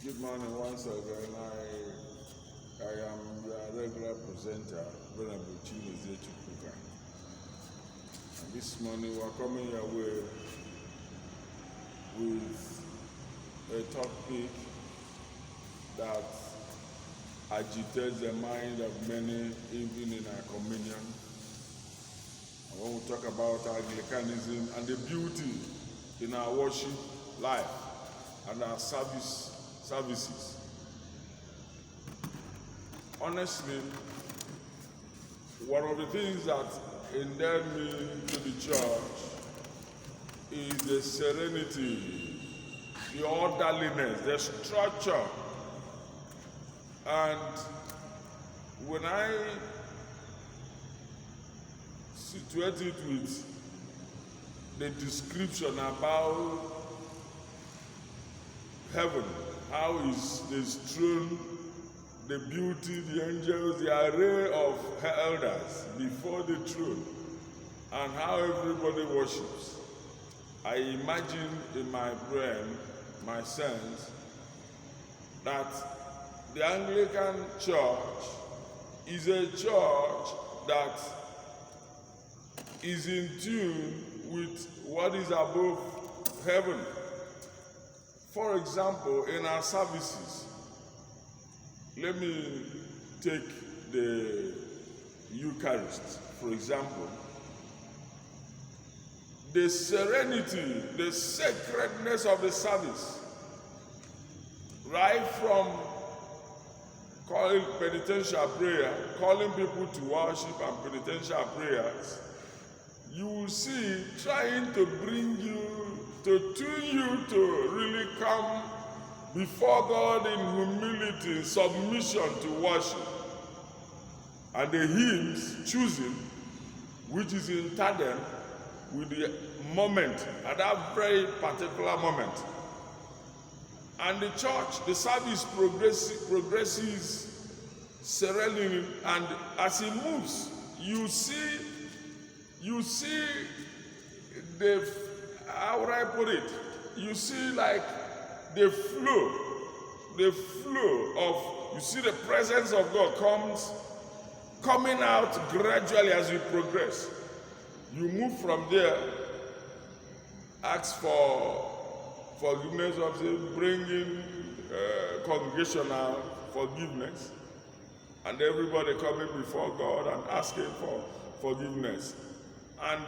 Good morning once again. I am the regular presenter, Venerable Chimezie Chukwuka. And this morning we are coming your way with a topic that agitates the mind of many, even in our communion. I want to talk about Anglicanism and the beauty in our worship life and our services. Honestly, one of the things that endeared me to the church is the serenity, the orderliness, the structure. And when I situate it with the description about heaven, how is the throne, the beauty, the angels, the array of elders before the throne, and how everybody worships, I imagine in my brain, my sense, that the Anglican Church is a church that is in tune with what is above heaven. For example, in our services, let me take the Eucharist, for example. The serenity, the sacredness of the service, right from calling penitential prayer, calling people to worship and penitential prayers, you will see trying to bring you, to tune you to really come before God in humility, submission to worship. And the hymns choosing, which is in tandem with the moment, at that very particular moment. And the church, the service progresses serenely, and as it moves, you see the, how would I put it? You see like the flow of, you see the presence of God coming out gradually as you progress. You move from there, ask for forgiveness of sin, bring in congregational forgiveness, and everybody coming before God and asking for forgiveness. And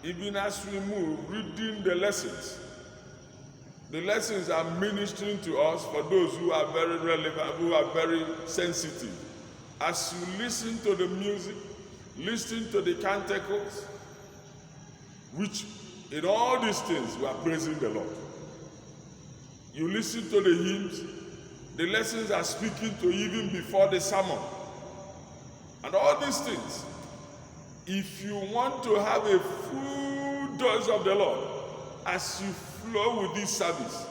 even as we move, reading the lessons. The lessons are ministering to us for those who are very relevant, who are very sensitive. As you listen to the music, listen to the canticles, which in all these things we are praising the Lord. You listen to the hymns, the lessons are speaking to you even before the sermon. And all these things, if you want to have a full dose of the Lord, as you flow with this service,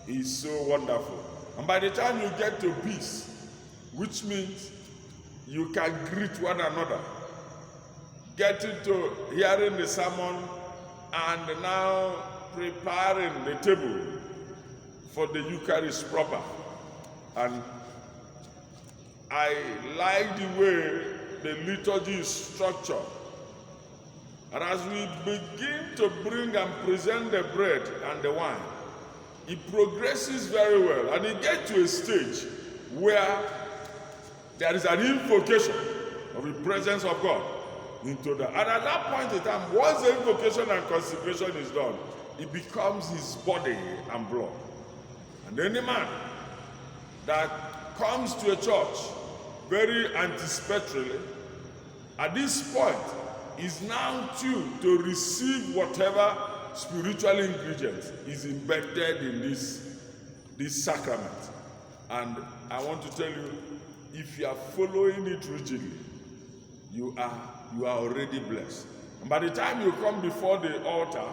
is so wonderful. And by the time you get to peace, which means you can greet one another, getting to hearing the sermon, and now preparing the table for the Eucharist proper. And I like the way the liturgy is structured. And as we begin to bring and present the bread and the wine, it progresses very well. And it gets to a stage where there is an invocation of the presence of God into the. And at that point in time, once the invocation and consecration is done, it becomes his body and blood. And any man that comes to a church very anticipatorily, at this point, is now tuned to receive whatever spiritual ingredient is embedded in this sacrament. And I want to tell you, if you are following it rigidly, you are already blessed. And by the time you come before the altar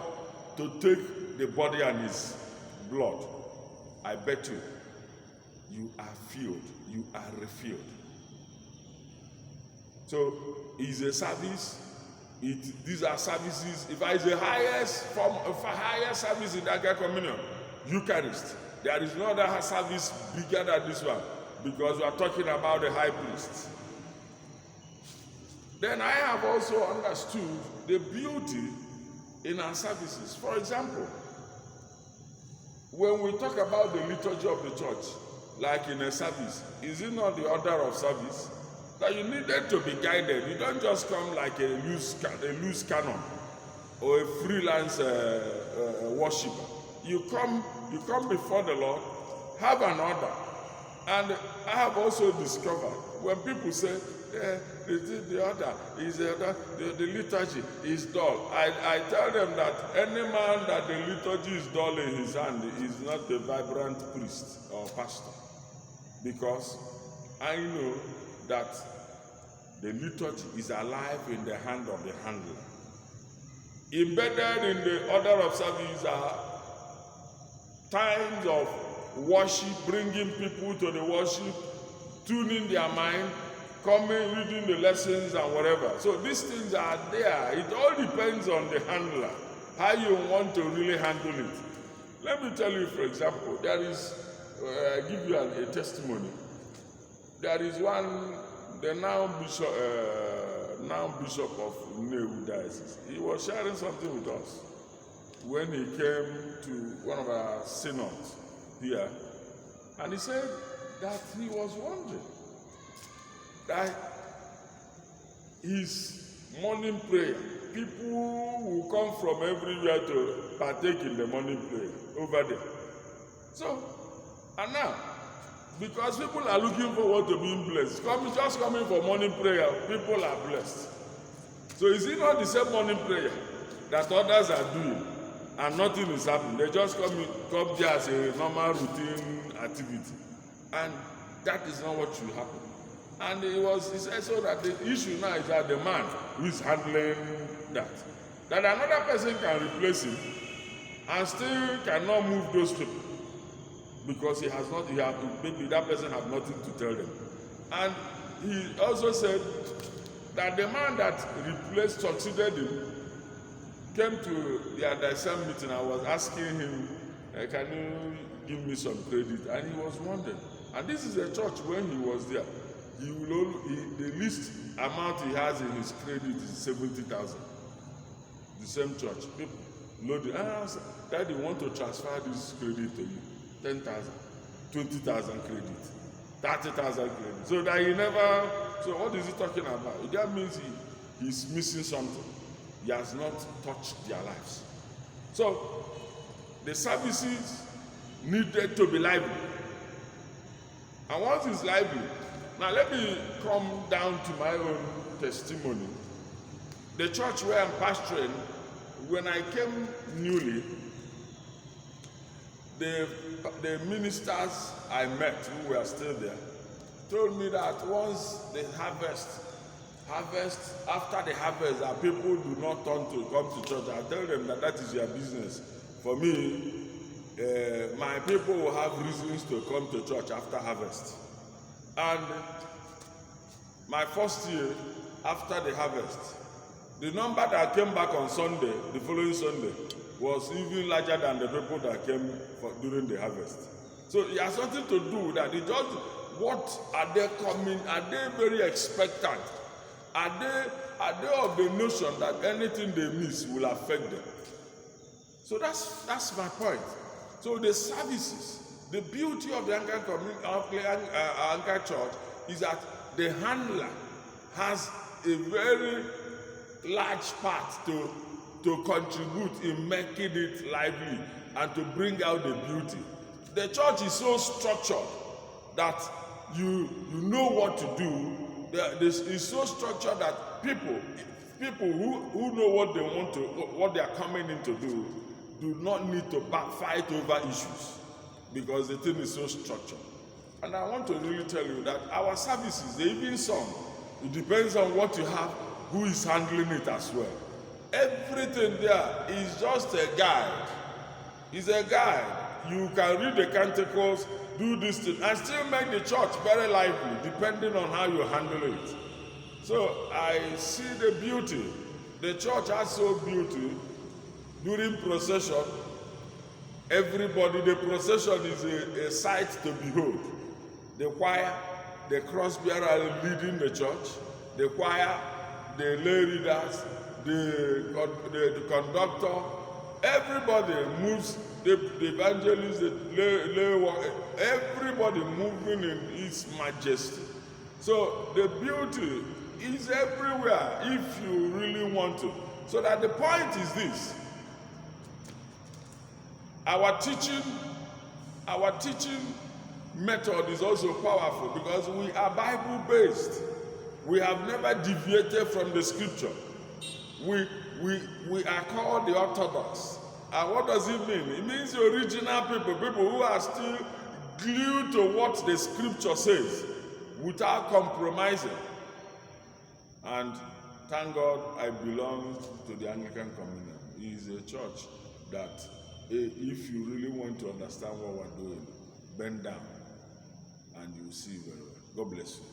to take the body and his blood, I bet you are filled, you are refilled. So it's a service. These are services. If I is the highest form of a higher service in the Anglican Communion, Eucharist, There is no other service bigger than this one, because we are talking about the high priest. Then I have also understood the beauty in our services. For example, when we talk about the liturgy of the church, like in a service, is it not the order of service that you needed to be guided? You don't just come like a loose canon or a freelance worshiper. You come before the Lord, have an order. And I have also discovered when people say, the order is the liturgy is dull. I tell them that any man that the liturgy is dull in his hand is not a vibrant priest or pastor, because I know that the liturgy is alive in the hand of the handler. Embedded in the order of service are times of worship, bringing people to the worship, tuning their mind, coming, reading the lessons and whatever. So these things are there. It all depends on the handler, how you want to really handle it. Let me tell you, for example, there is, I give you a testimony. There is one, the now bishop of Nnewi Diocese. He was sharing something with us when he came to one of our synods here, and he said that he was wondering that his morning prayer, people will come from everywhere to partake in the morning prayer over there. So, and now, because people are looking forward to being blessed, just coming for morning prayer, people are blessed. So is it not the same morning prayer that others are doing and nothing is happening? They just come there as a normal routine activity, and that is not what should happen. And he said so that the issue now is that the man who is handling that another person can replace him and still cannot move those people, because maybe that person has nothing to tell them. And he also said that the man that succeeded him came to the DSM meeting. I was asking him, can you give me some credit? And he was wondering. And this is a church. when he was there, the least amount he has in his credit is 70,000. The same church. People loaded. Daddy want to transfer this credit to you. 10,000, 20,000 credit, 30,000 credit. So that he never. So what is he talking about? That means he's missing something. He has not touched their lives. So the services needed to be lively. And once it's lively, now let me come down to my own testimony. The church where I'm pastoring, when I came newly, the ministers I met who were still there told me that once the harvest, after the harvest, that people do not come to church. I tell them that is your business. For me, my people will have reasons to come to church after harvest. And my first year after the harvest, the number that came back on Sunday, the following Sunday, was even larger than the people that came during the harvest. So it has something to do with that. It's just, what are they coming? Are they very expectant? Are they of the notion that anything they miss will affect them? So that's my point. So the services, the beauty of the Anchor Church is that the handler has a very large part to contribute in making it lively and to bring out the beauty. The church is so structured that you know what to do. It's so structured that people who know what they want to, what they are coming in to do not need to fight over issues, because the thing is so structured. And I want to really tell you that our services, the evening song, it depends on what you have, who is handling it as well. Everything there is just a guide. It's a guide. You can read the canticles, do this thing, and still make the church very lively, depending on how you handle it. So I see the beauty. The church has so beauty. During procession, Everybody, the procession is a sight to behold. The choir, the cross bearer are leading the church, the choir, the lay readers, the conductor, everybody moves, the evangelist, the lay, everybody moving in its majesty. So the beauty is everywhere if you really want to. So that the point is this: our teaching method is also powerful because we are Bible based. We have never deviated from the scripture. We are called the Orthodox. And what does it mean? It means the original people who are still glued to what the scripture says without compromising. And thank God I belong to the Anglican Communion. It is a church that if you really want to understand what we're doing, bend down and you'll see very well. God bless you.